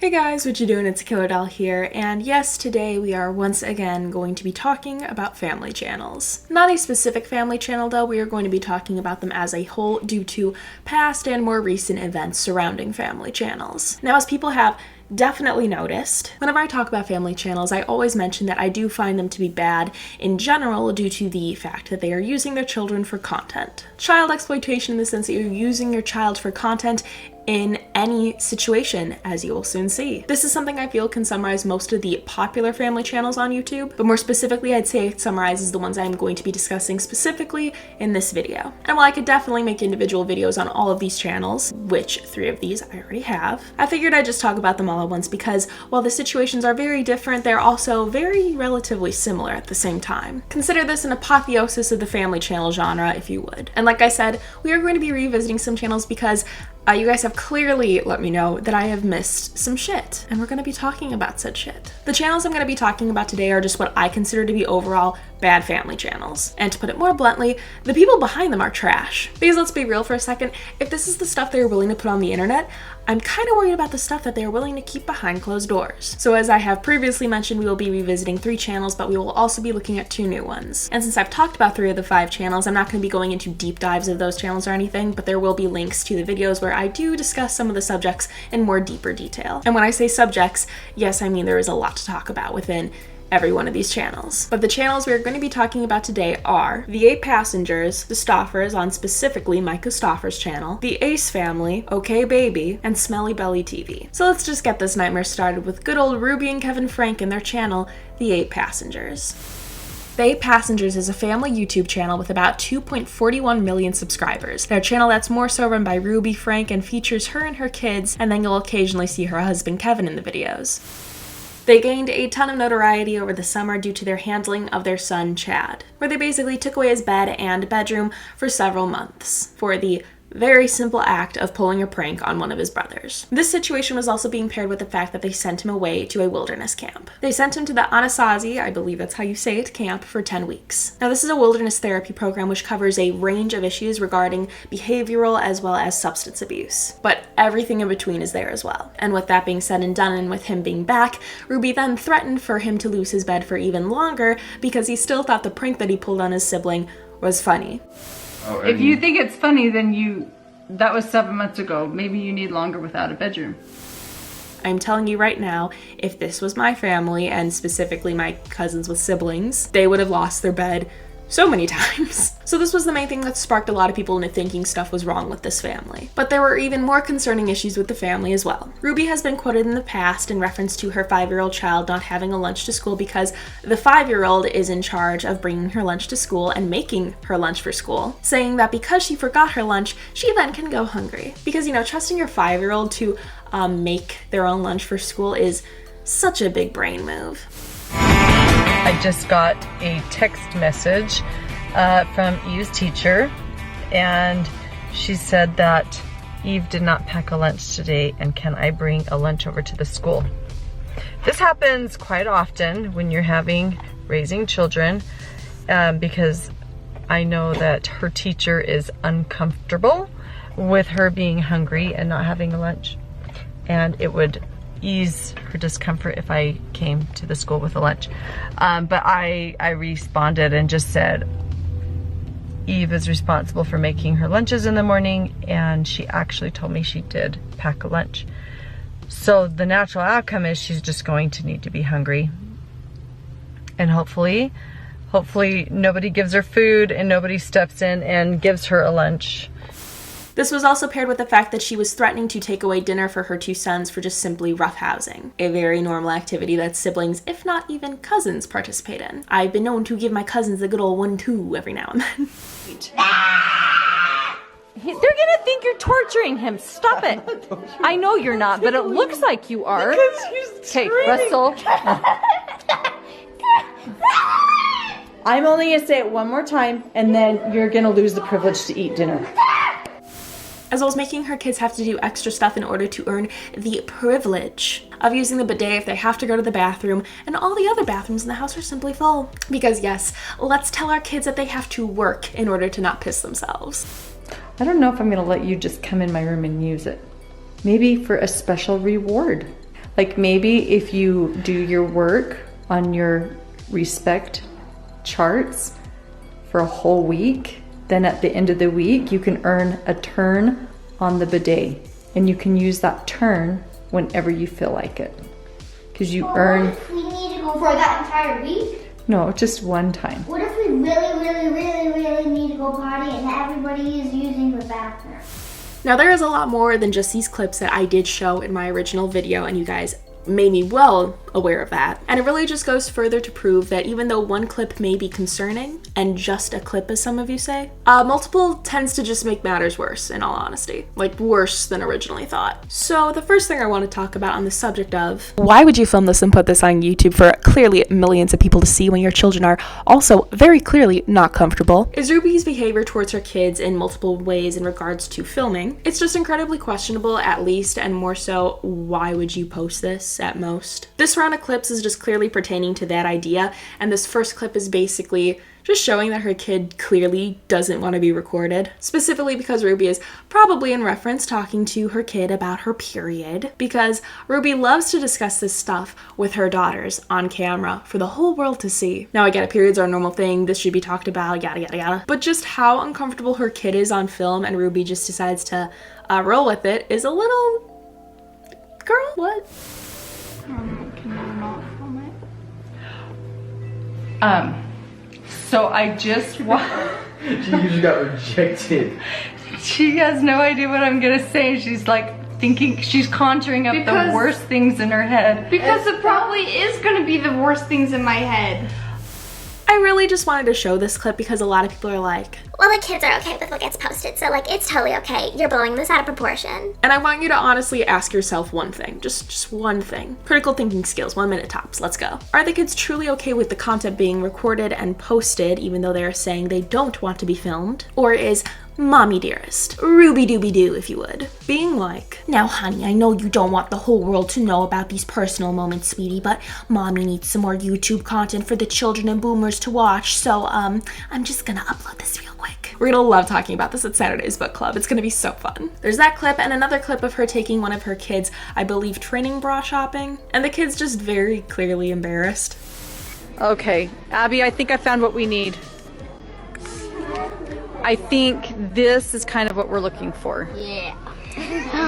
Hey guys, what you doing? It's TheKillerDoll here, and yes, today we are once again going to be talking about family channels. Not a specific family channel though, we are going to be talking about them as a whole due to past and more recent events surrounding family channels. Now, as people have definitely noticed, whenever I talk about family channels, I always mention that I do find them to be bad in general due to the fact that they are using their children for content. Child exploitation in the sense that you're using your child for content in any situation, as you will soon see. This is something I feel can summarize most of the popular family channels on YouTube, but more specifically, I'd say it summarizes the ones I'm going to be discussing specifically in this video. And while I could definitely make individual videos on all of these channels, which 3 of these I already have, I figured I'd just talk about them all at once because while the situations are very different, they're also very relatively similar at the same time. Consider this an apotheosis of the family channel genre, if you would. And like I said, we are going to be revisiting some channels because you guys have clearly let me know that I have missed some shit, and we're going to be talking about said shit. The channels I'm going to be talking about today are just what I consider to be overall bad family channels. And to put it more bluntly, the people behind them are trash. Because let's be real for a second, if this is the stuff they're willing to put on the internet, I'm kind of worried about the stuff that they're willing to keep behind closed doors. So as I have previously mentioned, we will be revisiting 3 channels, but we will also be looking at 2 new ones. And since I've talked about 3 of the 5 channels, I'm not going to be going into deep dives of those channels or anything, but there will be links to the videos where I do discuss some of the subjects in more deeper detail. And when I say subjects, yes, I mean there is a lot to talk about within every one of these channels. But the channels we're going to be talking about today are The 8 Passengers, The Stauffers on specifically Myka Stauffer's channel, The Ace Family, OK Baby, and Smelly Belly TV. So let's just get this nightmare started with good old Ruby and Kevin Frank and their channel, The 8 Passengers. The 8 Passengers is a family YouTube channel with about 2.41 million subscribers. They're a channel that's more so run by Ruby Frank and features her and her kids, and then you'll occasionally see her husband Kevin in the videos. They gained a ton of notoriety over the summer due to their handling of their son Chad, where they basically took away his bed and bedroom for several months for the very simple act of pulling a prank on one of his brothers. This situation was also being paired with the fact that they sent him away to a wilderness camp. They sent him to the Anasazi, I believe that's how you say it, camp for 10 weeks. Now this is a wilderness therapy program which covers a range of issues regarding behavioral as well as substance abuse. But everything in between is there as well. And with that being said and done, and with him being back, Ruby then threatened for him to lose his bed for even longer because he still thought the prank that he pulled on his sibling was funny. Oh, if you think it's funny, then that was 7 months ago. Maybe you need longer without a bedroom. I'm telling you right now, if this was my family, and specifically my cousins with siblings, they would have lost their bed so many times. So this was the main thing that sparked a lot of people into thinking stuff was wrong with this family. But there were even more concerning issues with the family as well. Ruby has been quoted in the past in reference to her 5-year-old child not having a lunch to school because the 5-year-old is in charge of bringing her lunch to school and making her lunch for school, saying that because she forgot her lunch, she then can go hungry. Because, you know, trusting your 5-year-old to make their own lunch for school is such a big brain move. I just got a text message from Eve's teacher, and she said that Eve did not pack a lunch today, and can I bring a lunch over to the school? This happens quite often when you're raising children, because I know that her teacher is uncomfortable with her being hungry and not having a lunch, and it would ease her discomfort if I came to the school with a lunch. But I responded and just said Eve is responsible for making her lunches in the morning, and she actually told me she did pack a lunch. So the natural outcome is she's just going to need to be hungry. And hopefully nobody gives her food and nobody steps in and gives her a lunch. This was also paired with the fact that she was threatening to take away dinner for her 2 sons for just simply roughhousing, a very normal activity that siblings, if not even cousins, participate in. I've been known to give my cousins the good old 1-2 every now and then. They're gonna think you're torturing him. Stop it. I know you're not, but it looks like you are. Okay, Russell. I'm only gonna say it one more time, and then you're gonna lose the privilege to eat dinner. As well as making her kids have to do extra stuff in order to earn the privilege of using the bidet if they have to go to the bathroom, and all the other bathrooms in the house are simply full. Because yes, let's tell our kids that they have to work in order to not piss themselves. I don't know if I'm gonna let you just come in my room and use it. Maybe for a special reward. Like maybe if you do your work on your respect charts for a whole week, then at the end of the week you can earn a turn on the bidet, and you can use that turn whenever you feel like it, because you earn. What if we need to go for that entire week? No, just one time. What if we really need to go potty and everybody is using the bathroom? Now there is a lot more than just these clips that I did show in my original video, and you guys made me well aware of that. And it really just goes further to prove that even though one clip may be concerning, and just a clip as some of you say, multiple tends to just make matters worse, in all honesty. Like worse than originally thought. So the first thing I want to talk about on the subject of why would you film this and put this on YouTube for clearly millions of people to see when your children are also very clearly not comfortable, is Ruby's behavior towards her kids in multiple ways in regards to filming. It's just incredibly questionable at least, and more so, why would you post this at most? This round of clips is just clearly pertaining to that idea, and this first clip is basically just showing that her kid clearly doesn't want to be recorded, specifically because Ruby is probably in reference talking to her kid about her period, because Ruby loves to discuss this stuff with her daughters on camera for the whole world to see. Now I get it, periods are a normal thing, this should be talked about, yada yada yada, but just how uncomfortable her kid is on film and Ruby just decides to roll with it is a little... Girl, what? Can you not film it? So I just You just got rejected. She has no idea what I'm gonna say. She's like thinking, she's conjuring up the worst things in her head. Because it probably is gonna be the worst things in my head. I really just wanted to show this clip because a lot of people are like, Well, the kids are okay with what gets posted, so like it's totally okay. You're blowing this out of proportion. and I want you to honestly ask yourself one thing, just one thing. Critical thinking skills, 1 minute tops, let's go. Are the kids truly okay with the content being recorded and posted even though they're saying they don't want to be filmed? Or is mommy dearest, Ruby dooby doo if you would, being like, now honey, I know you don't want the whole world to know about these personal moments, sweetie, but mommy needs some more YouTube content for the children and boomers to watch, so I'm just gonna upload this real quick. We're gonna love talking about this at Saturday's book club. It's gonna be so fun. There's that clip and another clip of her taking one of her kids, I believe, training bra shopping, and the kid's just very clearly embarrassed. Okay, Abby, I think I found what we need. I think this is kind of what we're looking for. Yeah.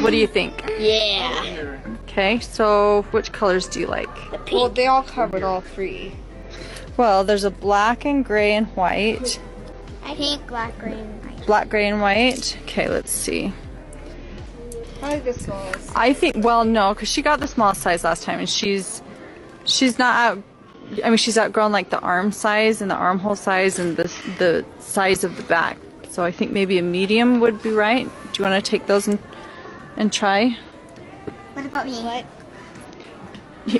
What do you think? Yeah. Okay, so which colors do you like? Well, they all covered all three. Well, there's a black and gray and white. I think black, green, and white. Black, gray, and white. Okay, let's see. I like the smallest. I think, well, no, because she got the small size last time, and she's not out. I mean, she's outgrown like the arm size and the armhole size and the size of the back. So I think maybe a medium would be right. Do you want to take those and try? What about me? What?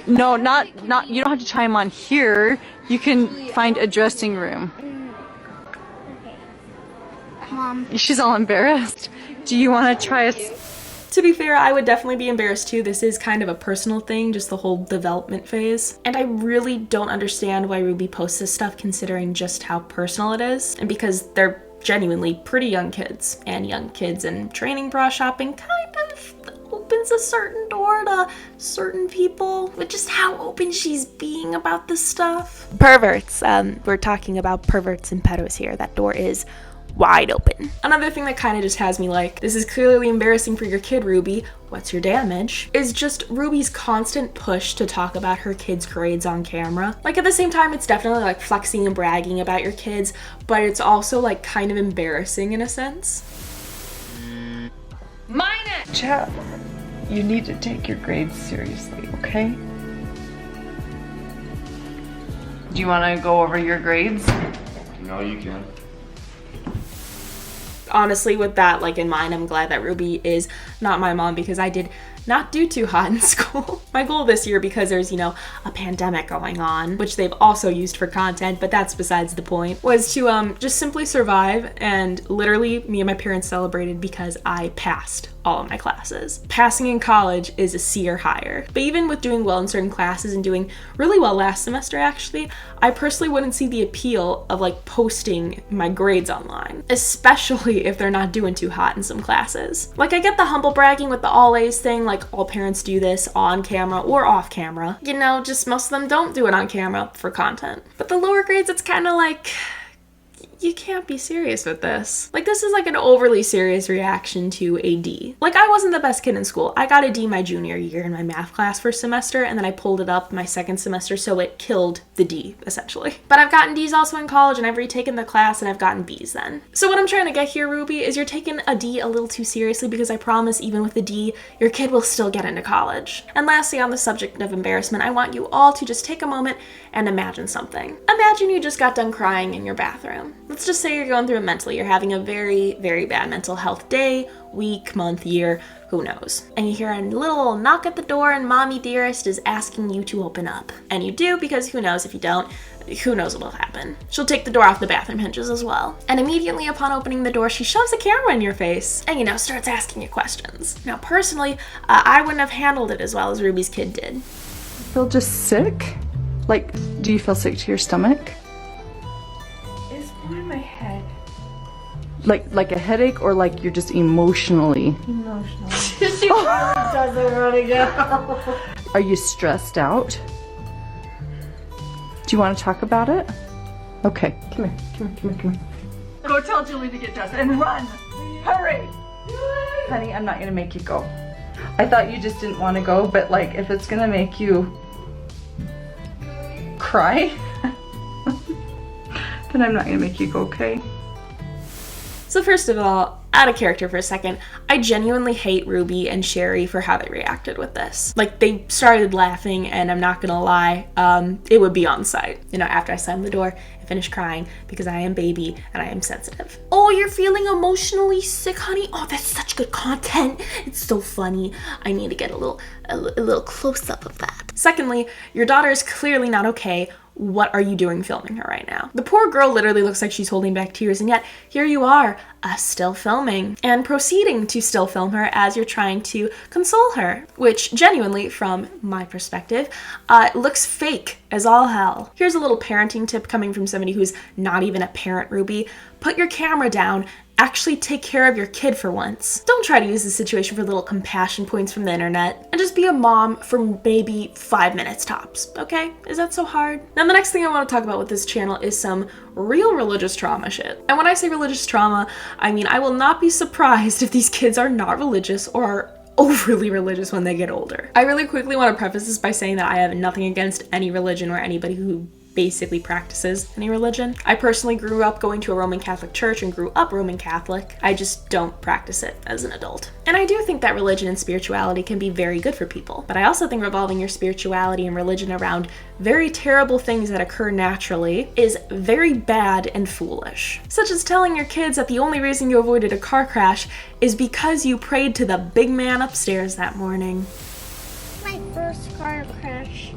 No, not. You don't have to try them on here. You can find a dressing room. Okay. Mom. She's all embarrassed. Do you want to try a... To be fair, I would definitely be embarrassed too. This is kind of a personal thing, just the whole development phase. And I really don't understand why Ruby posts this stuff considering just how personal it is. And because they're genuinely pretty young kids. And young kids and training bra shopping kind of opens a certain door to certain people. But just how open she's being about this stuff. Perverts. We're talking about perverts and pedos here. That door is wide open. Another thing that kind of just has me like, this is clearly embarrassing for your kid, Ruby, what's your damage, is just Ruby's constant push to talk about her kids' grades on camera. Like at the same time, it's definitely like flexing and bragging about your kids, but it's also like kind of embarrassing in a sense. Chat, you need to take your grades seriously, okay? Do you want to go over your grades? No, you can. Honestly, with that like in mind, I'm glad that Ruby is not my mom because I did not do too hot in school. My goal this year, because there's, you know, a pandemic going on, which they've also used for content, but that's besides the point, was to just simply survive. And literally me and my parents celebrated because I passed all of my classes. Passing in college is a C or higher. But even with doing well in certain classes and doing really well last semester actually, I personally wouldn't see the appeal of like posting my grades online, especially if they're not doing too hot in some classes. Like I get the humble bragging with the all A's thing, like all parents do this on camera or off camera. You know, just most of them don't do it on camera for content. But the lower grades, it's kind of like, you can't be serious with this. Like, this is like an overly serious reaction to a D. Like, I wasn't the best kid in school. I got a D my junior year in my math class first semester, and then I pulled it up my second semester, so it killed the D, essentially. But I've gotten Ds also in college, and I've retaken the class, and I've gotten Bs then. So what I'm trying to get here, Ruby, is you're taking a D a little too seriously, because I promise, even with the D, your kid will still get into college. And lastly, on the subject of embarrassment, I want you all to just take a moment and imagine something. Imagine you just got done crying in your bathroom. Let's just say you're going through it mentally. You're having a very, very bad mental health day, week, month, year, who knows. And you hear a little knock at the door and mommy dearest is asking you to open up. And you do, because who knows if you don't, who knows what will happen. She'll take the door off the bathroom hinges as well. And immediately upon opening the door, she shoves a camera in your face and, you know, starts asking you questions. Now, personally, I wouldn't have handled it as well as Ruby's kid did. Feel just sick? Like, do you feel sick to your stomach? It's more in my head. Like a headache, or like you're just emotionally? She really doesn't want to go. Are you stressed out? Do you want to talk about it? Okay, come here. Go tell Julie to get dressed and run. Hurry. Honey, I'm not gonna make you go. I thought you just didn't want to go, but like if it's gonna make you cry, then I'm not gonna make you go, okay? So first of all, out of character for a second, I genuinely hate Ruby and Sherry for how they reacted with this. Like, they started laughing, and I'm not gonna lie, it would be on site. You know, after I slammed the door and finished crying, because I am baby and I am sensitive. Oh, you're feeling emotionally sick, honey? Oh, that's such good content. It's so funny. I need to get a little close-up of that. Secondly, your daughter is clearly not okay. What are you doing filming her right now? The poor girl literally looks like she's holding back tears, and yet here you are, still filming and proceeding to still film her as you're trying to console her, which genuinely, from my perspective, looks fake as all hell. Here's a little parenting tip coming from somebody who's not even a parent, Ruby. Put your camera down. Actually take care of your kid for once. Don't try to use this situation for little compassion points from the internet, and just be a mom for maybe 5 minutes tops, okay? Is that so hard? Now, the next thing I want to talk about with this channel is some real religious trauma shit. And when I say religious trauma, I mean I will not be surprised if these kids are not religious or are overly religious when they get older. I really quickly want to preface this by saying that I have nothing against any religion or anybody who basically practices any religion. I personally grew up going to a Roman Catholic church and grew up Roman Catholic. I just don't practice it as an adult. And I do think that religion and spirituality can be very good for people, but I also think revolving your spirituality and religion around very terrible things that occur naturally is very bad and foolish. Such as telling your kids that the only reason you avoided a car crash is because you prayed to the big man upstairs that morning. My first car crash.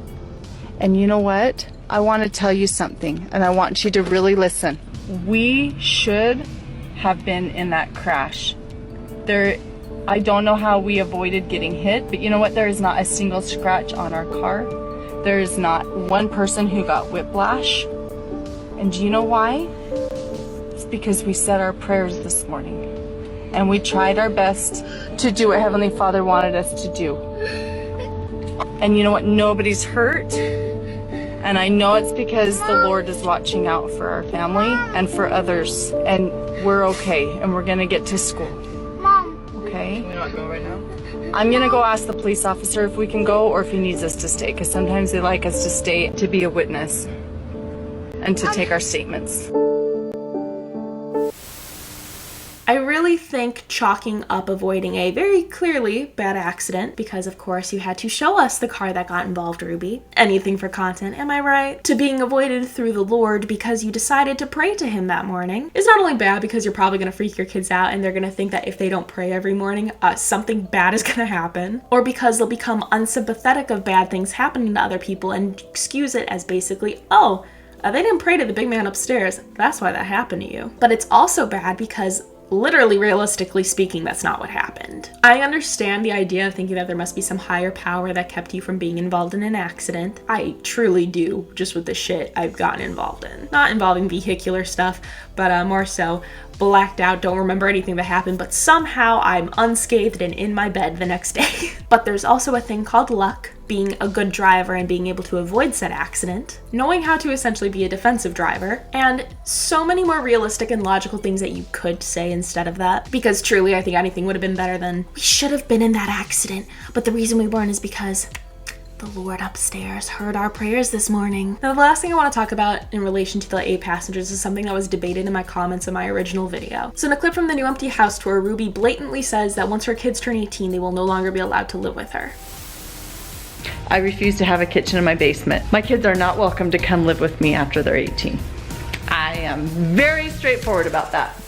And you know what? I want to tell you something, and I want you to really listen. We should have been in that crash. I don't know how we avoided getting hit, but you know what? There is not a single scratch on our car. There is not one person who got whiplash. And do you know why? It's because we said our prayers this morning, and we tried our best to do what Heavenly Father wanted us to do. And you know what? Nobody's hurt. And I know it's because the Lord is watching out for our family and for others. And we're okay. And we're going to get to school. Mom. Okay? Can we not go right now? I'm going to go ask the police officer if we can go or if he needs us to stay. Because sometimes they like us to stay to be a witness and to take our statements. I really think chalking up avoiding a very clearly bad accident, because of course you had to show us the car that got involved, Ruby. Anything for content, am I right? To being avoided through the Lord because you decided to pray to him that morning is not only bad because you're probably going to freak your kids out and they're going to think that if they don't pray every morning, something bad is going to happen. Or because they'll become unsympathetic of bad things happening to other people and excuse it as basically, oh, they didn't pray to the big man upstairs. That's why that happened to you. But it's also bad because literally, realistically speaking, that's not what happened. I understand the idea of thinking that there must be some higher power that kept you from being involved in an accident. I truly do, just with the shit I've gotten involved in. Not involving vehicular stuff, but more so blacked out, don't remember anything that happened, but somehow I'm unscathed and in my bed the next day. But there's also a thing called luck, being a good driver and being able to avoid said accident, knowing how to essentially be a defensive driver, and so many more realistic and logical things that you could say instead of that. Because truly, I think anything would have been better than, we should have been in that accident, but the reason we weren't is because the Lord upstairs heard our prayers this morning. Now, the last thing I want to talk about in relation to the 8 passengers is something that was debated in my comments in my original video. So in a clip from the new empty house tour, Ruby blatantly says that once her kids turn 18, they will no longer be allowed to live with her. I refuse to have a kitchen in my basement. My kids are not welcome to come live with me after they're 18. I am very straightforward about that.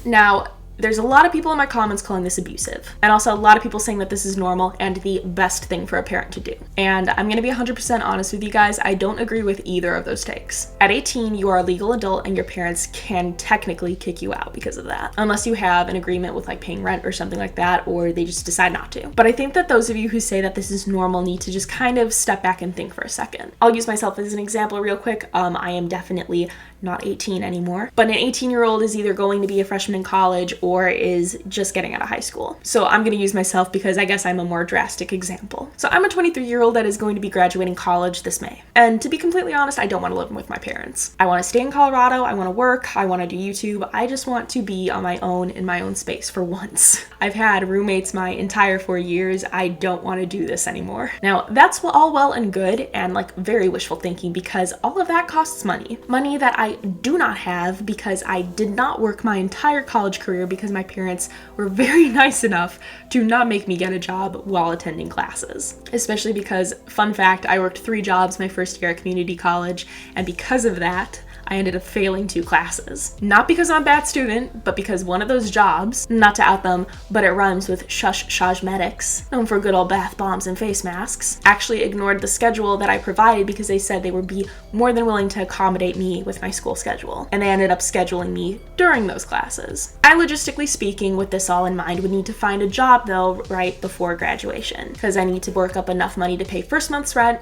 Now, there's a lot of people in my comments calling this abusive, and also a lot of people saying that this is normal and the best thing for a parent to do. And I'm gonna be 100% honest with you guys, I don't agree with either of those takes. At 18, you are a legal adult and your parents can technically kick you out because of that, unless you have an agreement with like paying rent or something like that, or they just decide not to. But I think that those of you who say that this is normal need to just kind of step back and think for a second. I'll use myself as an example real quick. I am definitely not 18 anymore, but an 18-year-old is either going to be a freshman in college or is just getting out of high school. So I'm going to use myself because I guess I'm a more drastic example. So I'm a 23-year-old that is going to be graduating college this May. And to be completely honest, I don't want to live with my parents. I want to stay in Colorado, I want to work, I want to do YouTube. I just want to be on my own in my own space for once. I've had roommates my entire 4 years. I don't want to do this anymore. Now, that's all well and good and like very wishful thinking because all of that costs money. Money that I do not have because I did not work my entire college career because my parents were very nice enough to not make me get a job while attending classes. Especially because, fun fact, I worked 3 jobs my first year at community college, and because of that, I ended up failing 2 classes. Not because I'm a bad student, but because one of those jobs, not to out them, but it rhymes with Shush Shajmetics, known for good old bath bombs and face masks, actually ignored the schedule that I provided because they said they would be more than willing to accommodate me with my school schedule. And they ended up scheduling me during those classes. I, logistically speaking, with this all in mind, would need to find a job though right before graduation because I need to work up enough money to pay first month's rent,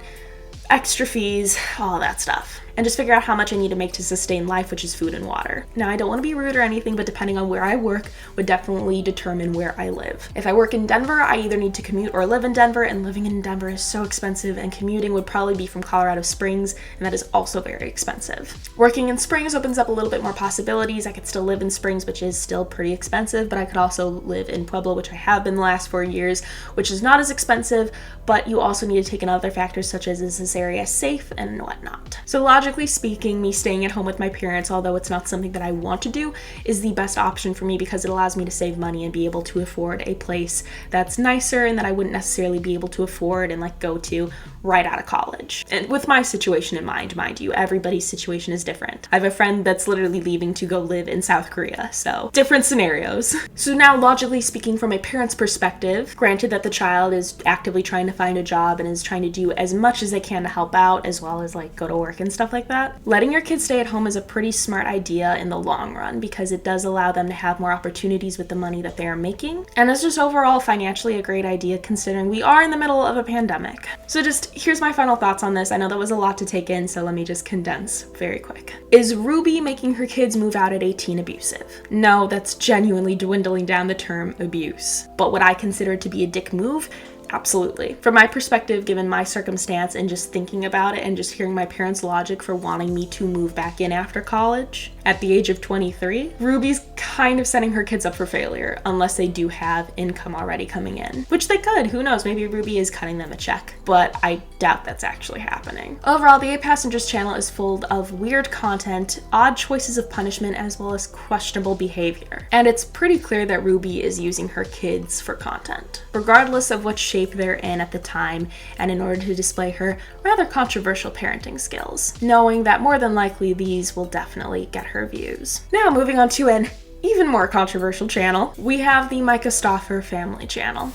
extra fees, all that stuff, and just figure out how much I need to make to sustain life, which is food and water. Now, I don't want to be rude or anything, but depending on where I work would definitely determine where I live. If I work in Denver, I either need to commute or live in Denver, and living in Denver is so expensive, and commuting would probably be from Colorado Springs, and that is also very expensive. Working in Springs opens up a little bit more possibilities. I could still live in Springs, which is still pretty expensive, but I could also live in Pueblo, which I have been the last 4 years, which is not as expensive, but you also need to take in other factors such as, is this area safe and whatnot. So logically speaking, me staying at home with my parents, although it's not something that I want to do, is the best option for me because it allows me to save money and be able to afford a place that's nicer and that I wouldn't necessarily be able to afford and like go to right out of college. And with my situation in mind you, everybody's situation is different. I have a friend that's literally leaving to go live in South Korea, so different scenarios. So now, logically speaking, from a parent's perspective, granted that the child is actively trying to find a job and is trying to do as much as they can to help out, as well as like go to work and stuff like that, letting your kids stay at home is a pretty smart idea in the long run because it does allow them to have more opportunities with the money that they are making. And it's just overall financially a great idea considering we are in the middle of a pandemic. So just here's my final thoughts on this. I know that was a lot to take in, so let me just condense very quick. Is Ruby making her kids move out at 18 abusive? No, that's genuinely dwindling down the term abuse. But would I consider it to be a dick move? Absolutely. From my perspective, given my circumstance and just thinking about it and just hearing my parents' logic for wanting me to move back in after college at the age of 23, Ruby's kind of setting her kids up for failure unless they do have income already coming in, which they could. Who knows? Maybe Ruby is cutting them a check, but I doubt that's actually happening. Overall, the 8 Passengers channel is full of weird content, odd choices of punishment, as well as questionable behavior. And it's pretty clear that Ruby is using her kids for content, regardless of what shape they're in at the time, and in order to display her rather controversial parenting skills, knowing that more than likely these will definitely get her views. Now, moving on to an even more controversial channel, we have the Myka Stauffer family channel.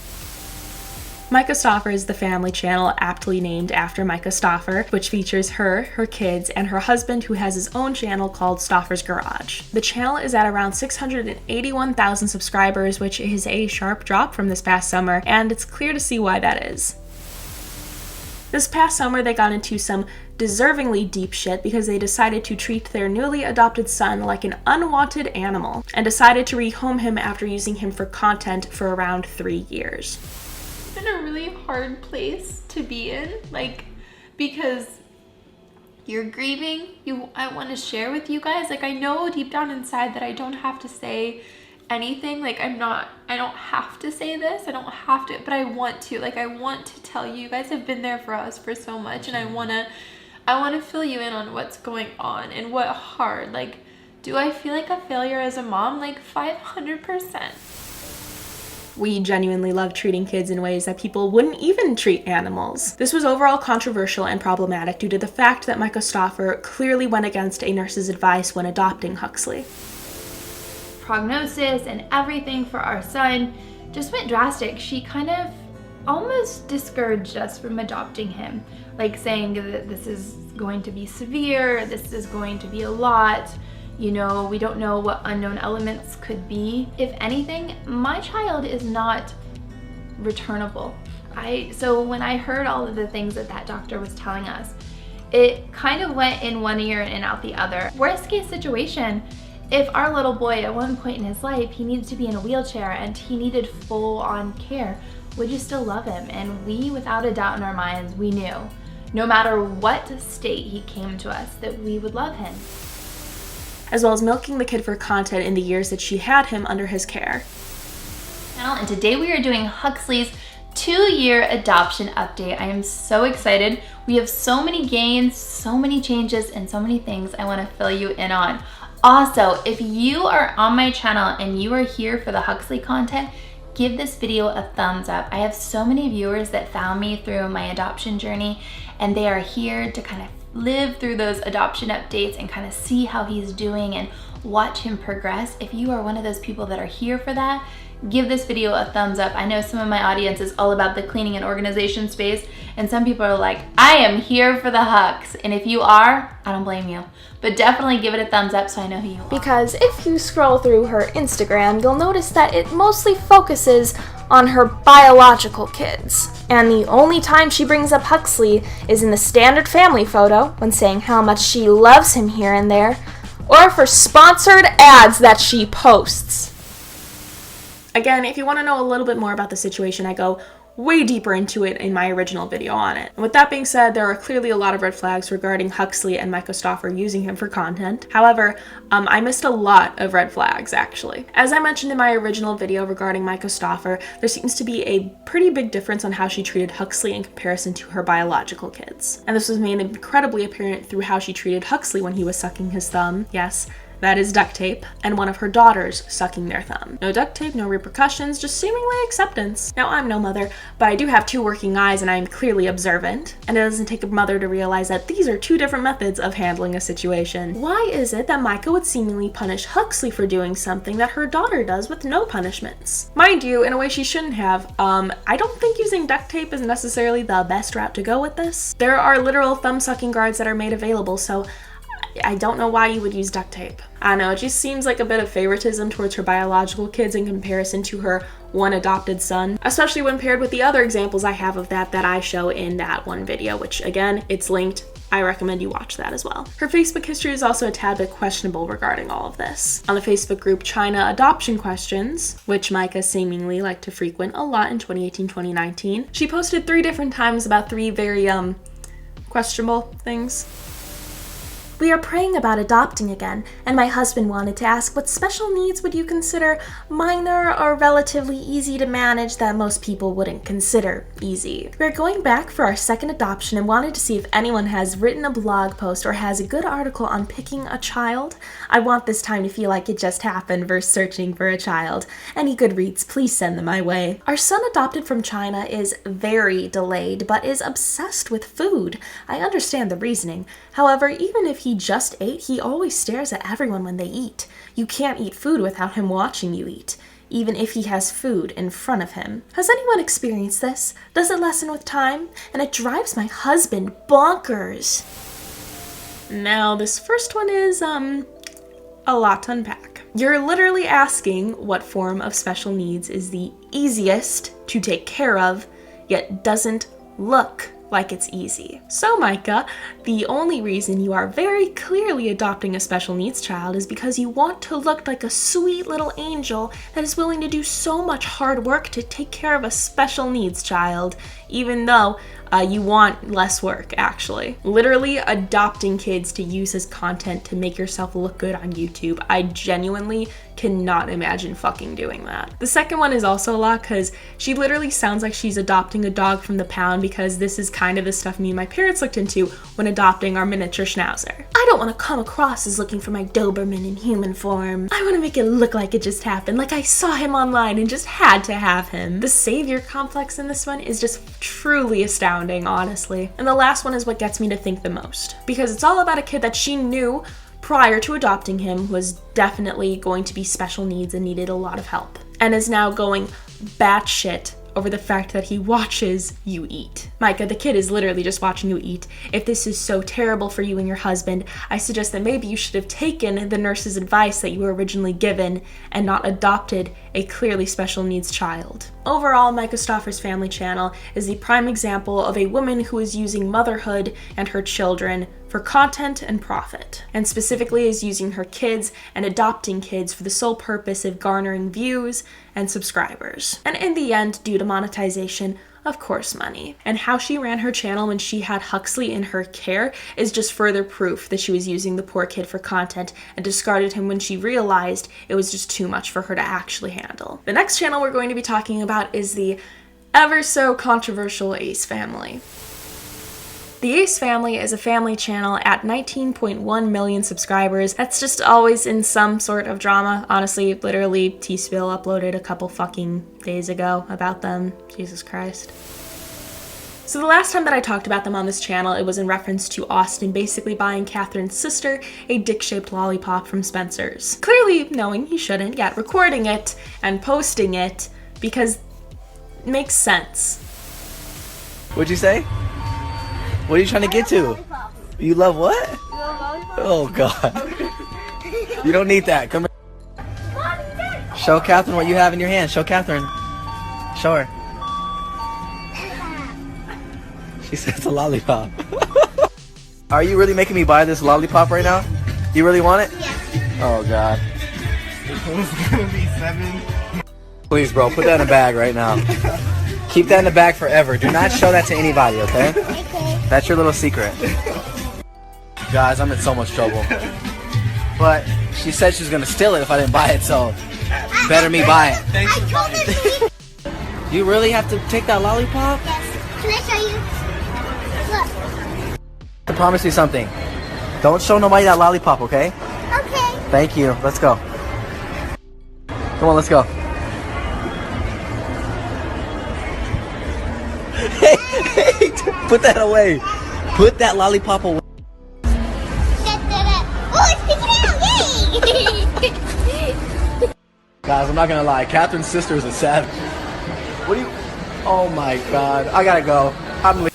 Myka Stauffer is the family channel aptly named after Myka Stauffer, which features her kids, and her husband who has his own channel called Stauffer's Garage. The channel is at around 681,000 subscribers, which is a sharp drop from this past summer, and it's clear to see why that is. This past summer, they got into some deservingly deep shit because they decided to treat their newly adopted son like an unwanted animal and decided to rehome him after using him for content for around 3 years. It's been a really hard place to be in, like, because you're grieving. I want to share with you guys. Like, I know deep down inside that I don't have to say anything. Like, I don't have to say this. I don't have to, but I want to. Like, I want to tell you. You guys have been there for us for so much, and I want to fill you in on what's going on and what hard. Like, do I feel like a failure as a mom? Like, 500%. We genuinely love treating kids in ways that people wouldn't even treat animals. This was overall controversial and problematic due to the fact that Myka Stauffer clearly went against a nurse's advice when adopting Huxley. Prognosis and everything for our son just went drastic. She kind of almost discouraged us from adopting him, like saying that this is going to be severe, this is going to be a lot. You know, we don't know what unknown elements could be. If anything, my child is not returnable. So when I heard all of the things that doctor was telling us, it kind of went in one ear and out the other. Worst case situation, if our little boy at one point in his life, he needs to be in a wheelchair and he needed full on care, would you still love him? And we, without a doubt in our minds, we knew, no matter what state he came to us, that we would love him. As well as milking the kid for content in the years that she had him under his care. And today we are doing Huxley's 2-year adoption update. I am so excited. We have so many gains, so many changes, and so many things I want to fill you in on. Also, if you are on my channel and you are here for the Huxley content, give this video a thumbs up. I have so many viewers that found me through my adoption journey, and they are here to kind of live through those adoption updates and kind of see how he's doing and watch him progress. If you are one of those people that are here for that, give this video a thumbs up. I know some of my audience is all about the cleaning and organization space, and some people are like, I am here for the Hux. And if you are, I don't blame you, but definitely give it a thumbs up so I know who you are. Because if you scroll through her Instagram, you'll notice that it mostly focuses on her biological kids. And the only time she brings up Huxley is in the standard family photo when saying how much she loves him here and there, or for sponsored ads that she posts. Again, if you want to know a little bit more about the situation, I go way deeper into it in my original video on it. And with that being said, there are clearly a lot of red flags regarding Huxley and Myka Stauffer using him for content. However, I missed a lot of red flags, actually. As I mentioned in my original video regarding Myka Stauffer, there seems to be a pretty big difference on how she treated Huxley in comparison to her biological kids. And this was made incredibly apparent through how she treated Huxley when he was sucking his thumb. Yes, that is duct tape, and one of her daughters sucking their thumb. No duct tape, no repercussions, just seemingly acceptance. Now, I'm no mother, but I do have 2 working eyes and I am clearly observant, and it doesn't take a mother to realize that these are 2 different methods of handling a situation. Why is it that Myka would seemingly punish Huxley for doing something that her daughter does with no punishments? Mind you, in a way she shouldn't have. I don't think using duct tape is necessarily the best route to go with this. There are literal thumb-sucking guards that are made available, so I don't know why you would use duct tape. I don't know, it just seems like a bit of favoritism towards her biological kids in comparison to her one adopted son, especially when paired with the other examples I have of that I show in that one video, which again, it's linked. I recommend you watch that as well. Her Facebook history is also a tad bit questionable regarding all of this. On the Facebook group China Adoption Questions, which Myka seemingly liked to frequent a lot in 2018-2019, she posted 3 different times about 3 very questionable things. We are praying about adopting again, and my husband wanted to ask what special needs would you consider minor or relatively easy to manage that most people wouldn't consider easy. We're going back for our second adoption and wanted to see if anyone has written a blog post or has a good article on picking a child. I want this time to feel like it just happened versus searching for a child. Any good reads, please send them my way. Our son adopted from China is very delayed, but is obsessed with food. I understand the reasoning. However, even if he just ate, he always stares at everyone when they eat. You can't eat food without him watching you eat, even if he has food in front of him. Has anyone experienced this? Does it lessen with time? And it drives my husband bonkers. Now, this first one is, a lot to unpack. You're literally asking what form of special needs is the easiest to take care of, yet doesn't look like it's easy. So Myka, the only reason you are very clearly adopting a special needs child is because you want to look like a sweet little angel that is willing to do so much hard work to take care of a special needs child, even though you want less work, actually. Literally adopting kids to use as content to make yourself look good on YouTube. I genuinely cannot imagine fucking doing that. The second one is also a lot because she literally sounds like she's adopting a dog from the pound, because this is kind of the stuff me and my parents looked into when adopting our miniature schnauzer. I don't want to come across as looking for my Doberman in human form. I want to make it look like it just happened, like I saw him online and just had to have him. The savior complex in this one is just truly astounding, honestly. And the last one is what gets me to think the most, because it's all about a kid that she knew prior to adopting him was definitely going to be special needs and needed a lot of help, and is now going batshit over the fact that he watches you eat. Myka, the kid is literally just watching you eat. If this is so terrible for you and your husband, I suggest that maybe you should have taken the nurse's advice that you were originally given and not adopted a clearly special needs child. Overall, Myka Stauffer's family channel is the prime example of a woman who is using motherhood and her children for content and profit, and specifically is using her kids and adopting kids for the sole purpose of garnering views and subscribers. And in the end, due to monetization, of course, money. And how she ran her channel when she had Huxley in her care is just further proof that she was using the poor kid for content and discarded him when she realized it was just too much for her to actually handle. The next channel we're going to be talking about is the ever so controversial Ace family. The Ace family is a family channel at 19.1 million subscribers. That's just always in some sort of drama. Honestly, literally, T-Spill uploaded a couple fucking days ago about them. Jesus Christ. So the last time that I talked about them on this channel, it was in reference to Austin basically buying Catherine's sister a dick-shaped lollipop from Spencer's. Clearly knowing he shouldn't, yet recording it and posting it because it makes sense. What'd you say? What are you trying to get to? You love what? Oh God. You don't need that. Come here. Show Catherine what you have in your hand. Show Catherine. Show her. She says it's a lollipop. Are you really making me buy this lollipop right now? You really want it? Yeah. Oh God. It's gonna be 7. Please, bro, put that in a bag right now. Keep that in the bag forever. Do not show that to anybody, okay? That's your little secret. Guys, I'm in so much trouble. But she said she was gonna steal it if I didn't buy it, so better me buy it. I told her. You really have to take that lollipop? Yes. Can I show you? Look. I promise you something. Don't show nobody that lollipop, okay? Okay. Thank you. Let's go. Come on, let's go. Hey, put that away. Put that lollipop away. Oh, it's picking out! Yay! Guys, I'm not gonna lie. Catherine's sister is a savage. What do you... Oh my God. I gotta go. I'm leaving.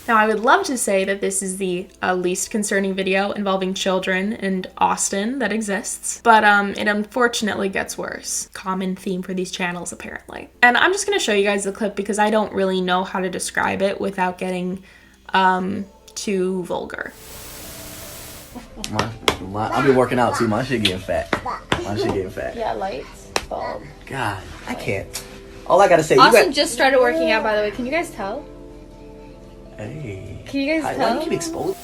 Now, I would love to say that this is the least concerning video involving children and Austin that exists, but it unfortunately gets worse. Common theme for these channels, apparently. And I'm just going to show you guys the clip because I don't really know how to describe it without getting too vulgar. I'll be working out too. My shit getting fat. My shit getting fat. Yeah, lights, bulb. God, I can't. All I gotta say, Austin just started working out, by the way. Can you guys tell? Hey. Can you guys Why tell? do you keep exposing?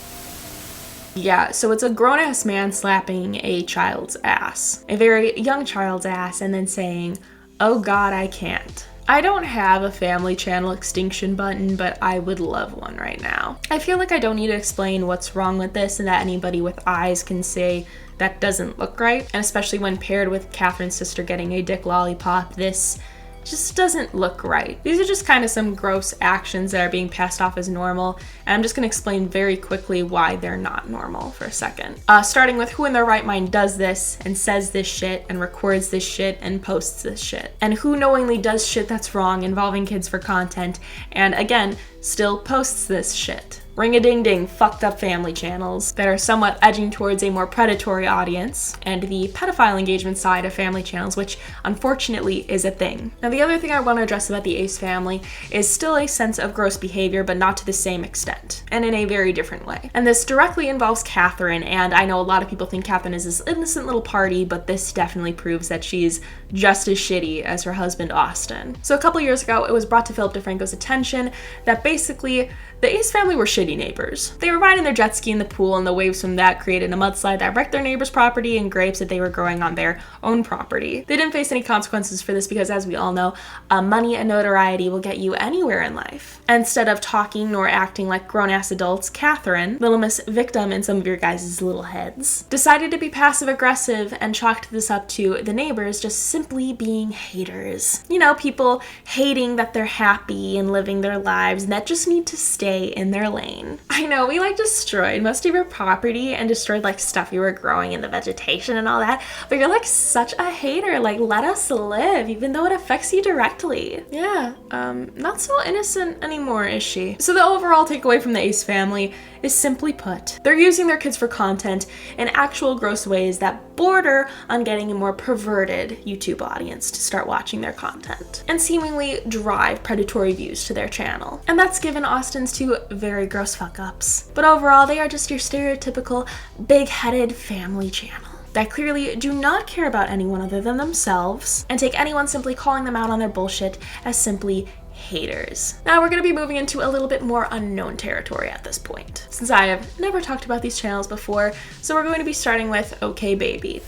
Yeah, so it's a grown-ass man slapping a child's ass. A very young child's ass, and then saying, "Oh God, I can't." I don't have a family channel extinction button, but I would love one right now. I feel like I don't need to explain what's wrong with this and that anybody with eyes can say that doesn't look right. And especially when paired with Catherine's sister getting a dick lollipop, this just doesn't look right. These are just kind of some gross actions that are being passed off as normal, and I'm just going to explain very quickly why they're not normal for a second. Starting with who in their right mind does this and says this shit and records this shit and posts this shit, and who knowingly does shit that's wrong involving kids for content and again still posts this shit. ring-a-ding-ding fucked up family channels that are somewhat edging towards a more predatory audience, and the pedophile engagement side of family channels, which unfortunately is a thing. Now, the other thing I want to address about the Ace family is still a sense of gross behavior, but not to the same extent, and in a very different way. And this directly involves Catherine, and I know a lot of people think Catherine is this innocent little party, but this definitely proves that she's just as shitty as her husband Austin. So a couple years ago, it was brought to Philip DeFranco's attention that basically the Ace family were shitty neighbors. They were riding their jet ski in the pool, and the waves from that created a mudslide that wrecked their neighbor's property and grapes that they were growing on their own property. They didn't face any consequences for this because, as we all know, money and notoriety will get you anywhere in life. Instead of talking nor acting like grown-ass adults, Catherine, little miss victim in some of your guys' little heads, decided to be passive-aggressive and chalked this up to the neighbors just simply being haters. You know, people hating that they're happy and living their lives and that just need to stay in their lane. I know, we destroyed most of your property and destroyed stuff you were growing in the vegetation and all that, but you're such a hater. Let us live, even though it affects you directly. Yeah, not so innocent anymore, is she? So the overall takeaway from the Ace family is simply put, they're using their kids for content in actual gross ways that border on getting a more perverted YouTube audience to start watching their content, and seemingly drive predatory views to their channel. And that's given Austin's two very gross fuck-ups. But overall, they are just your stereotypical big-headed family channel that clearly do not care about anyone other than themselves, and take anyone simply calling them out on their bullshit as simply haters. Now we're going to be moving into a little bit more unknown territory at this point, since I have never talked about these channels before, so we're going to be starting with OK Baby.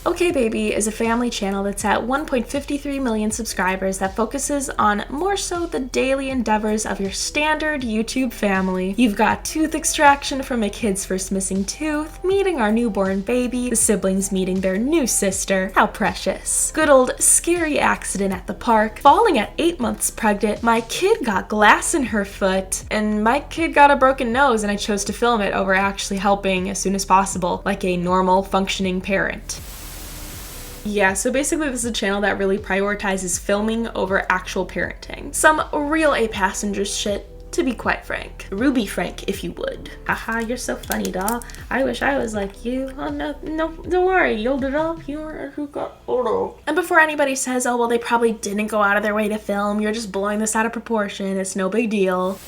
OK Baby is a family channel that's at 1.53 million subscribers that focuses on more so the daily endeavors of your standard YouTube family. You've got tooth extraction from a kid's first missing tooth, meeting our newborn baby, the siblings meeting their new sister, how precious, good old scary accident at the park, falling at 8 months pregnant, my kid got glass in her foot, and my kid got a broken nose and I chose to film it over actually helping as soon as possible, like a normal functioning parent. Yeah, so basically this is a channel that really prioritizes filming over actual parenting. Some real A-passenger shit, to be quite frank. Ruby Frank, if you would. Haha, you're so funny, doll. I wish I was like you. Oh, no, don't worry. You'll develop humor who got older. And before anybody says, oh, well, they probably didn't go out of their way to film, you're just blowing this out of proportion, it's no big deal.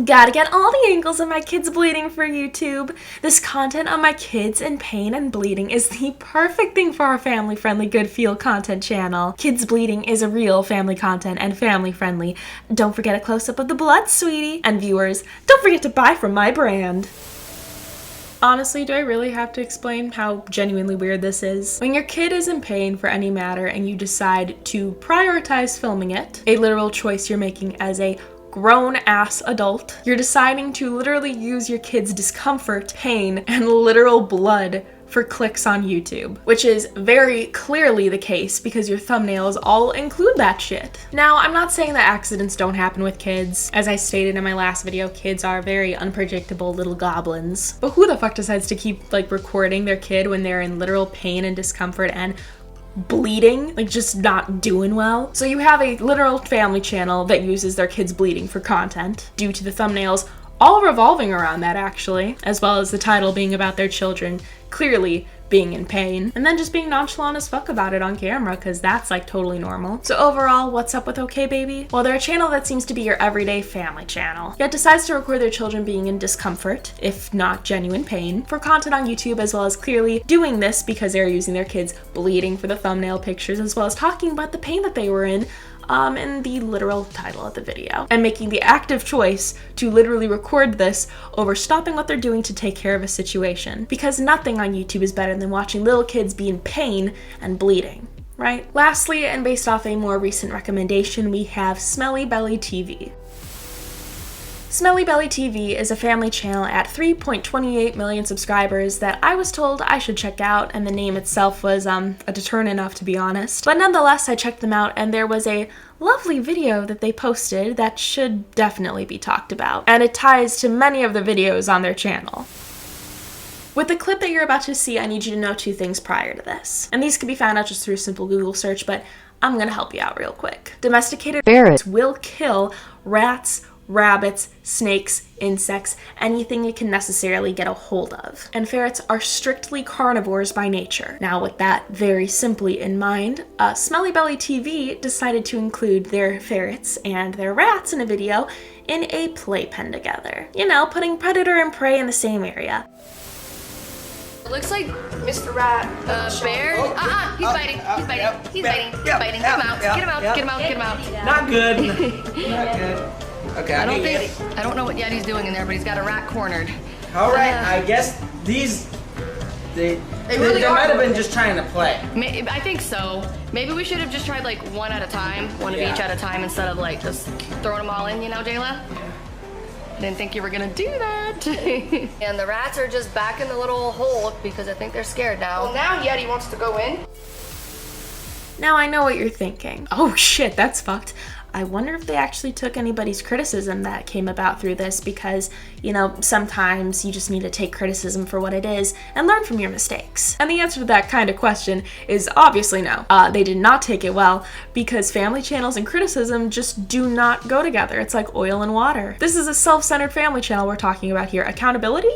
Gotta get all the angles of my kids bleeding for YouTube. This content on my kids in pain and bleeding is the perfect thing for our family-friendly good feel content channel. Kids bleeding is a real family content and family-friendly. Don't forget a close-up of the blood, sweetie. And viewers, don't forget to buy from my brand. Honestly, do I really have to explain how genuinely weird this is? When your kid is in pain for any matter and you decide to prioritize filming it, a literal choice you're making as a grown-ass adult, you're deciding to literally use your kid's discomfort, pain, and literal blood for clicks on YouTube, which is very clearly the case because your thumbnails all include that shit. Now, I'm not saying that accidents don't happen with kids. As I stated in my last video, kids are very unpredictable little goblins. But who the fuck decides to keep recording their kid when they're in literal pain and discomfort and bleeding, just not doing well? So you have a literal family channel that uses their kids bleeding for content due to the thumbnails all revolving around that, actually, as well as the title being about their children clearly being in pain, and then just being nonchalant as fuck about it on camera, because that's totally normal. So overall, what's up with OK Baby? Well, they're a channel that seems to be your everyday family channel, yet decides to record their children being in discomfort, if not genuine pain, for content on YouTube, as well as clearly doing this because they're using their kids bleeding for the thumbnail pictures, as well as talking about the pain that they were in the literal title of the video, and making the active choice to literally record this over stopping what they're doing to take care of a situation, because nothing on YouTube is better than watching little kids be in pain and bleeding, right? Lastly, and based off a more recent recommendation, we have Smelly Belly TV. Smelly Belly TV is a family channel at 3.28 million subscribers that I was told I should check out, and the name itself was a deterrent enough, to be honest. But nonetheless, I checked them out, and there was a lovely video that they posted that should definitely be talked about, and it ties to many of the videos on their channel. With the clip that you're about to see, I need you to know two things prior to this, and these can be found out just through a simple Google search, but I'm gonna help you out real quick. Domesticated ferrets will kill rats, rabbits, snakes, insects, anything it can necessarily get a hold of. And ferrets are strictly carnivores by nature. Now, with that very simply in mind, Smelly Belly TV decided to include their ferrets and their rats in a video in a playpen together. You know, putting predator and prey in the same area. It looks like Mr. Rat, bear. He's biting. He's biting. He's biting. He's biting. Get him out. Get him out. Get him out. Get him out. Not good. Not good. Okay, I don't know what Yeti's doing in there, but he's got a rat cornered. All right, I guess these they might have been just trying to play. I think so. Maybe we should have just tried like one at a time, one of each at a time, instead of like just throwing them all in, you know, Jayla? Didn't think you were gonna do that. And the rats are just back in the little hole because I think they're scared now. Well, now Yeti wants to go in. Now I know what you're thinking. Oh shit, that's fucked. I wonder if they actually took anybody's criticism that came about through this, because, you know, sometimes you just need to take criticism for what it is and learn from your mistakes. And the answer to that kind of question is obviously no. They did not take it well, because family channels and criticism just do not go together. It's like oil and water. This is a self-centered family channel we're talking about here. Accountability?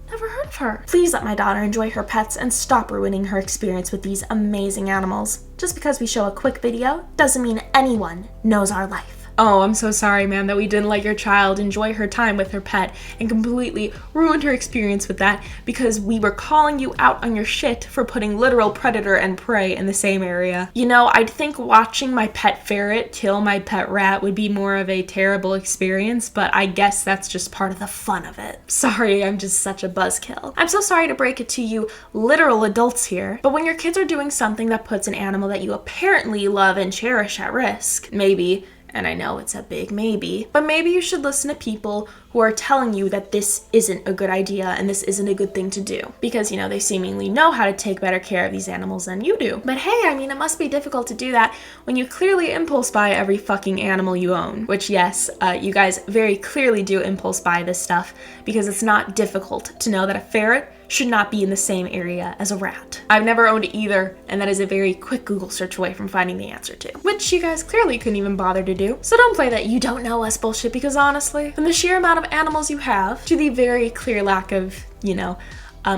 Never heard of her. Please let my daughter enjoy her pets and stop ruining her experience with these amazing animals. Just because we show a quick video doesn't mean anyone knows our life. Oh, I'm so sorry, ma'am, that we didn't let your child enjoy her time with her pet and completely ruined her experience with that because we were calling you out on your shit for putting literal predator and prey in the same area. You know, I'd think watching my pet ferret kill my pet rat would be more of a terrible experience, but I guess that's just part of the fun of it. Sorry, I'm just such a buzzkill. I'm so sorry to break it to you literal adults here, but when your kids are doing something that puts an animal that you apparently love and cherish at risk, maybe, and I know it's a big maybe, but maybe you should listen to people who are telling you that this isn't a good idea and this isn't a good thing to do. Because, you know, they seemingly know how to take better care of these animals than you do. But hey, I mean, it must be difficult to do that when you clearly impulse buy every fucking animal you own. Which, yes, you guys very clearly do impulse buy this stuff, because it's not difficult to know that a ferret should not be in the same area as a rat. I've never owned either, and that is a very quick Google search away from finding the answer to, which you guys clearly couldn't even bother to do. So don't play that you don't know us bullshit, because honestly, from the sheer amount of animals you have to the very clear lack of, you know,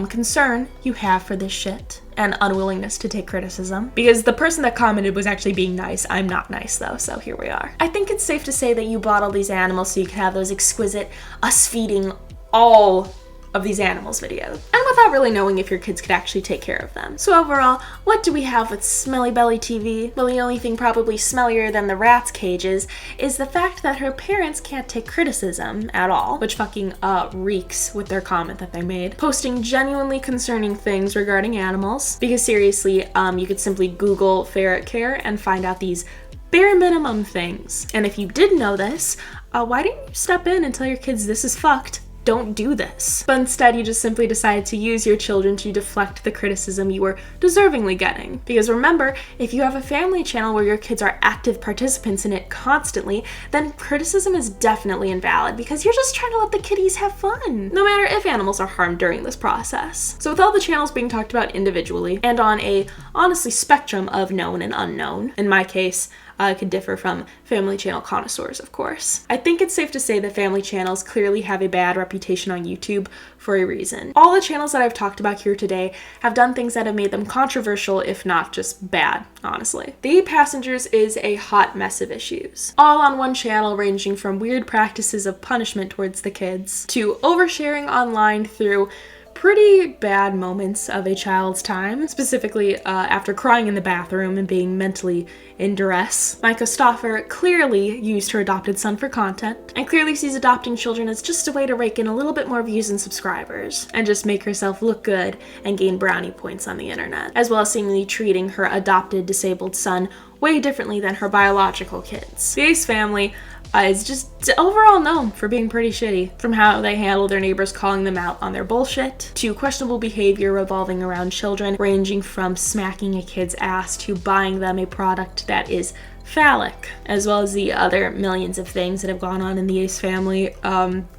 concern you have for this shit and unwillingness to take criticism, because the person that commented was actually being nice. I'm not nice though, so here we are. I think it's safe to say that you bought all these animals so you could have those exquisite us feeding all of these animals videos, and without really knowing if your kids could actually take care of them. So overall, what do we have with Smelly Belly TV? Well, the only thing probably smellier than the rats' cages is the fact that her parents can't take criticism at all, which fucking reeks with their comment that they made. Posting genuinely concerning things regarding animals, because seriously, you could simply Google ferret care and find out these bare minimum things. And if you did know this, why didn't you step in and tell your kids this is fucked? Don't do this. But instead, you just simply decided to use your children to deflect the criticism you were deservingly getting. Because remember, if you have a family channel where your kids are active participants in it constantly, then criticism is definitely invalid, because you're just trying to let the kiddies have fun, no matter if animals are harmed during this process. So with all the channels being talked about individually, and on a, honestly, spectrum of known and unknown, in my case, could differ from family channel connoisseurs, of course, I think it's safe to say that family channels clearly have a bad reputation on YouTube for a reason. All the channels that I've talked about here today have done things that have made them controversial, if not just bad, honestly. The Passengers is a hot mess of issues, all on one channel, ranging from weird practices of punishment towards the kids to oversharing online through pretty bad moments of a child's time, specifically after crying in the bathroom and being mentally in duress. Myka Stauffer clearly used her adopted son for content, and clearly sees adopting children as just a way to rake in a little bit more views and subscribers, and just make herself look good and gain brownie points on the internet, as well as seemingly treating her adopted disabled son way differently than her biological kids. The Ace family is just overall known for being pretty shitty, from how they handle their neighbors calling them out on their bullshit, to questionable behavior revolving around children, ranging from smacking a kid's ass to buying them a product that is phallic, as well as the other millions of things that have gone on in the Ace family.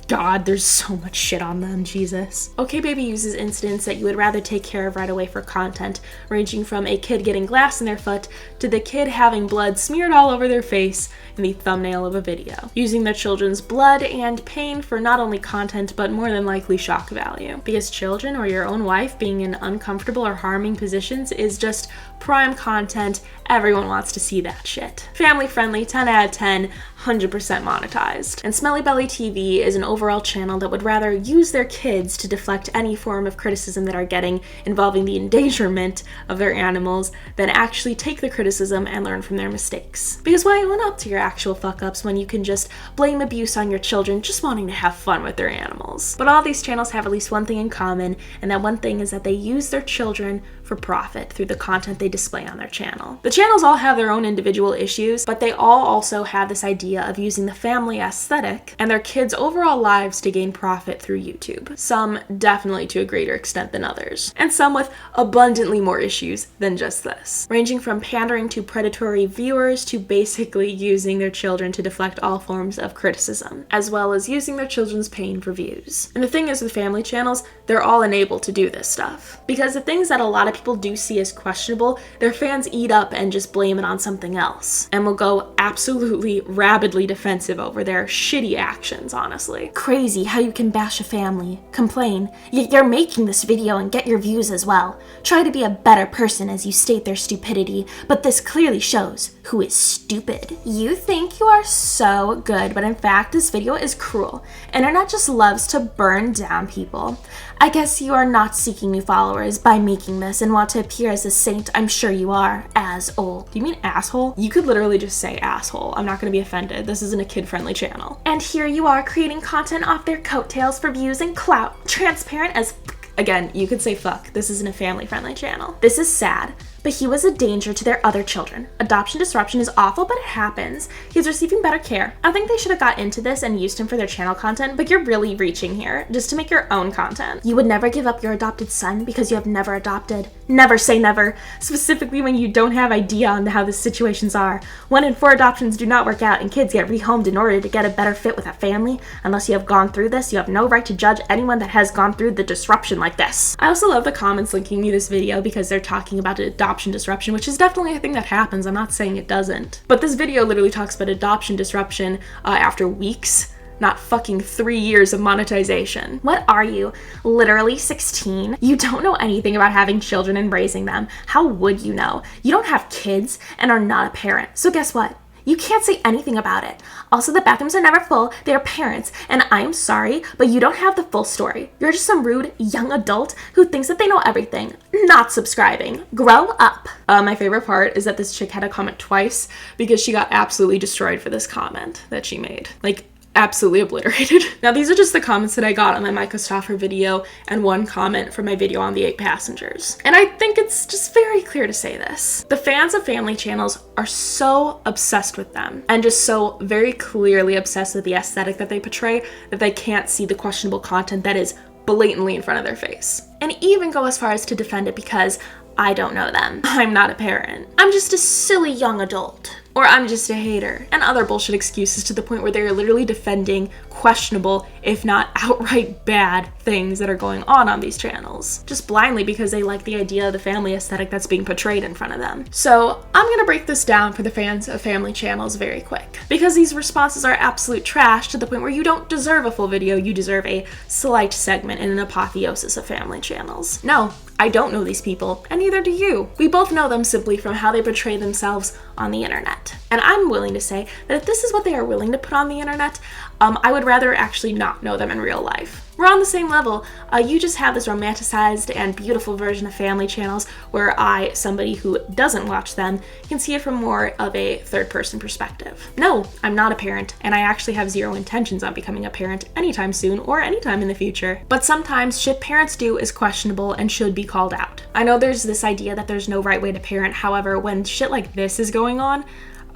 God, there's so much shit on them, Jesus. Okay Baby uses incidents that you would rather take care of right away for content, ranging from a kid getting glass in their foot to the kid having blood smeared all over their face in the thumbnail of a video, using their children's blood and pain for not only content but more than likely shock value. Because children or your own wife being in uncomfortable or harming positions is just prime content. Everyone wants to see that shit. Family friendly, 10 out of 10, 100% monetized. And Smelly Belly TV is an overall channel that would rather use their kids to deflect any form of criticism that are getting involving the endangerment of their animals than actually take the criticism and learn from their mistakes. Because why own up to your actual fuck-ups when you can just blame abuse on your children just wanting to have fun with their animals? But all these channels have at least one thing in common, and that one thing is that they use their children for profit through the content they display on their channel. The channels all have their own individual issues, but they all also have this idea of using the family aesthetic and their kids' overall lives to gain profit through YouTube. Some definitely to a greater extent than others, and some with abundantly more issues than just this, ranging from pandering to predatory viewers to basically using their children to deflect all forms of criticism, as well as using their children's pain for views. And the thing is with family channels, they're all enabled to do this stuff, because the things that a lot of people do see as questionable, their fans eat up and just blame it on something else, and will go absolutely rabidly defensive over their shitty actions, honestly. Crazy how you can bash a family, complain, yet you're making this video and get your views as well. Try to be a better person as you state their stupidity, but this clearly shows who is stupid. You think you are so good, but in fact this video is cruel. Internet just loves to burn down people. I guess you are not seeking new followers by making this and want to appear as a saint. I'm sure you are. Asshole. Do you mean asshole? You could literally just say asshole. I'm not gonna be offended. This isn't a kid-friendly channel. And here you are creating content off their coattails for views and clout. Transparent as Again, you could say fuck. This isn't a family-friendly channel. This is sad, but he was a danger to their other children. Adoption disruption is awful, but it happens. He's receiving better care. I think they should have got into this and used him for their channel content, but you're really reaching here just to make your own content. You would never give up your adopted son because you have never adopted. Never say never, specifically when you don't have idea on how the situations are. 1 in 4 adoptions do not work out and kids get rehomed in order to get a better fit with a family. Unless you have gone through this, you have no right to judge anyone that has gone through the disruption like this. I also love the comments linking me this video because they're talking about adoption disruption, which is definitely a thing that happens. I'm not saying it doesn't. But this video literally talks about adoption disruption after weeks, not fucking 3 years of monetization. What are you? Literally 16? You don't know anything about having children and raising them. How would you know? You don't have kids and are not a parent. So guess what? You can't say anything about it. Also, the bathrooms are never full. They are parents, and I'm sorry, but you don't have the full story. You're just some rude young adult who thinks that they know everything. Not subscribing. Grow up. My favorite part is that this chick had to comment twice because she got absolutely destroyed for this comment that she made. Like, absolutely obliterated. Now these are just the comments that I got on my Myka Stauffer video and one comment from my video on the 8 passengers. And I think it's just very clear to say this. The fans of family channels are so obsessed with them and just so very clearly obsessed with the aesthetic that they portray that they can't see the questionable content that is blatantly in front of their face. And even go as far as to defend it because I don't know them. I'm not a parent. I'm just a silly young adult. Or I'm just a hater, and other bullshit excuses to the point where they're literally defending questionable, if not outright bad, things that are going on these channels, just blindly because they like the idea of the family aesthetic that's being portrayed in front of them. So I'm gonna break this down for the fans of family channels very quick, because these responses are absolute trash to the point where you don't deserve a full video, you deserve a slight segment in an apotheosis of family channels. No, I don't know these people, and neither do you. We both know them simply from how they portray themselves on the internet. And I'm willing to say that if this is what they are willing to put on the internet, I would rather actually not know them in real life. We're on the same level. You just have this romanticized and beautiful version of family channels where I, somebody who doesn't watch them, can see it from more of a third-person perspective. No, I'm not a parent, and I actually have zero intentions on becoming a parent anytime soon or anytime in the future. But sometimes shit parents do is questionable and should be called out. I know there's this idea that there's no right way to parent, however, when shit like this is going on,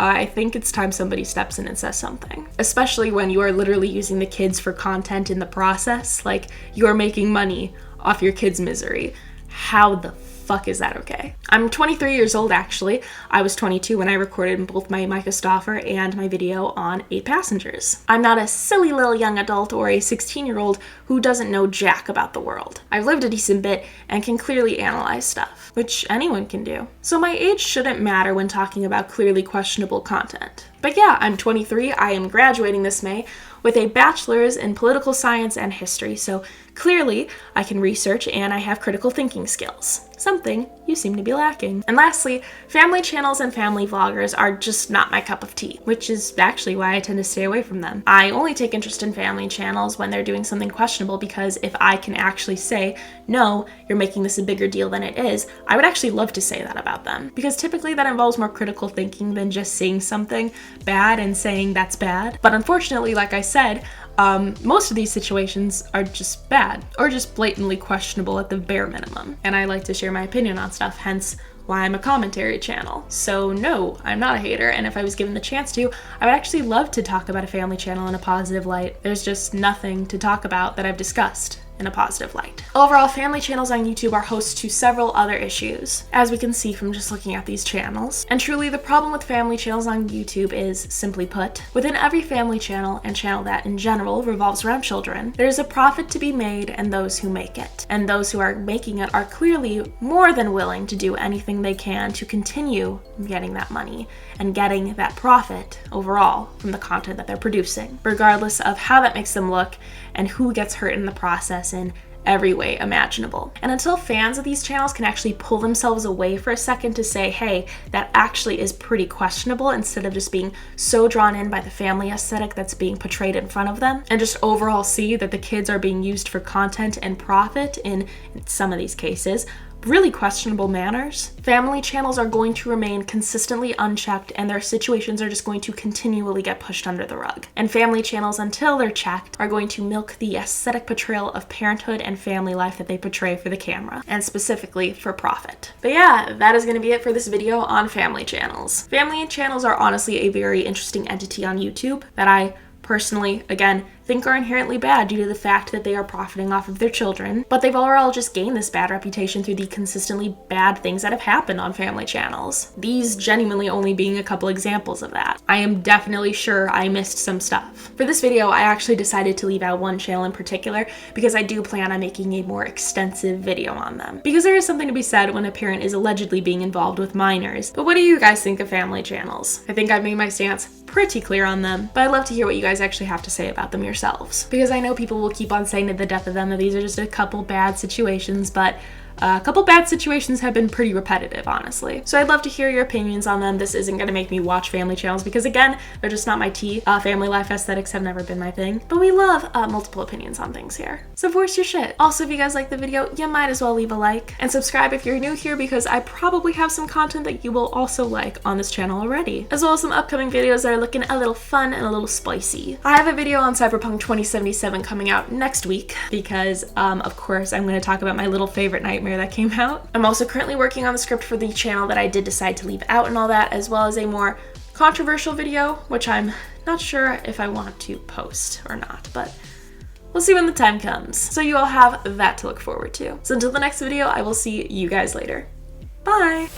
I think it's time somebody steps in and says something. Especially when you are literally using the kids for content in the process. Like, you are making money off your kids' misery. How the fuck is that okay? I'm 23 years old actually. I was 22 when I recorded both my Myka Stauffer and my video on 8 Passengers. I'm not a silly little young adult or a 16-year-old who doesn't know jack about the world. I've lived a decent bit and can clearly analyze stuff, which anyone can do. So my age shouldn't matter when talking about clearly questionable content. But yeah, I'm 23, I am graduating this May with a bachelor's in political science and history, so clearly I can research and I have critical thinking skills, something you seem to be lacking. And lastly, family channels and family vloggers are just not my cup of tea, which is actually why I tend to stay away from them. I only take interest in family channels when they're doing something questionable, because if I can actually say, no, you're making this a bigger deal than it is, I would actually love to say that about them, because typically that involves more critical thinking than just seeing something bad and saying that's bad. But unfortunately, like I said, most of these situations are just bad or just blatantly questionable at the bare minimum. And I like to share my opinion on stuff, hence why I'm a commentary channel. So no, I'm not a hater, and if I was given the chance to, I would actually love to talk about a family channel in a positive light. There's just nothing to talk about that I've discussed in a positive light. Overall, family channels on YouTube are host to several other issues, as we can see from just looking at these channels. And truly, the problem with family channels on YouTube is, simply put, within every family channel and channel that in general revolves around children, there's a profit to be made and those who make it. And those who are making it are clearly more than willing to do anything they can to continue getting that money and getting that profit overall from the content that they're producing, regardless of how that makes them look and who gets hurt in the process in every way imaginable. And until fans of these channels can actually pull themselves away for a second to say, hey, that actually is pretty questionable, instead of just being so drawn in by the family aesthetic that's being portrayed in front of them, and just overall see that the kids are being used for content and profit in some of these cases, really questionable manners, family channels are going to remain consistently unchecked, and their situations are just going to continually get pushed under the rug. And family channels, until they're checked, are going to milk the aesthetic portrayal of parenthood and family life that they portray for the camera, and specifically for profit. But yeah, that is going to be it for this video on family channels. Family channels are honestly a very interesting entity on YouTube that I personally, again, think are inherently bad due to the fact that they are profiting off of their children, but they've overall just gained this bad reputation through the consistently bad things that have happened on family channels. These genuinely only being a couple examples of that. I am definitely sure I missed some stuff. For this video, I actually decided to leave out one channel in particular because I do plan on making a more extensive video on them. Because there is something to be said when a parent is allegedly being involved with minors. But what do you guys think of family channels? I think I've made my stance pretty clear on them, but I'd love to hear what you guys actually have to say about them yourselves. Because I know people will keep on saying to the death of them that these are just a couple bad situations, but a couple bad situations have been pretty repetitive, honestly. So I'd love to hear your opinions on them. This isn't going to make me watch family channels because, again, they're just not my tea. Family life aesthetics have never been my thing. But we love multiple opinions on things here. So voice your shit. Also, if you guys like the video, you might as well leave a like. And subscribe if you're new here, because I probably have some content that you will also like on this channel already. As well as some upcoming videos that are looking a little fun and a little spicy. I have a video on Cyberpunk 2077 coming out next week because, of course, I'm going to talk about my little favorite nightmare that came out. I'm also currently working on the script for the channel that I did decide to leave out and all that, as well as a more controversial video, which I'm not sure if I want to post or not, but we'll see when the time comes. So you all have that to look forward to. So until the next video, I will see you guys later. Bye!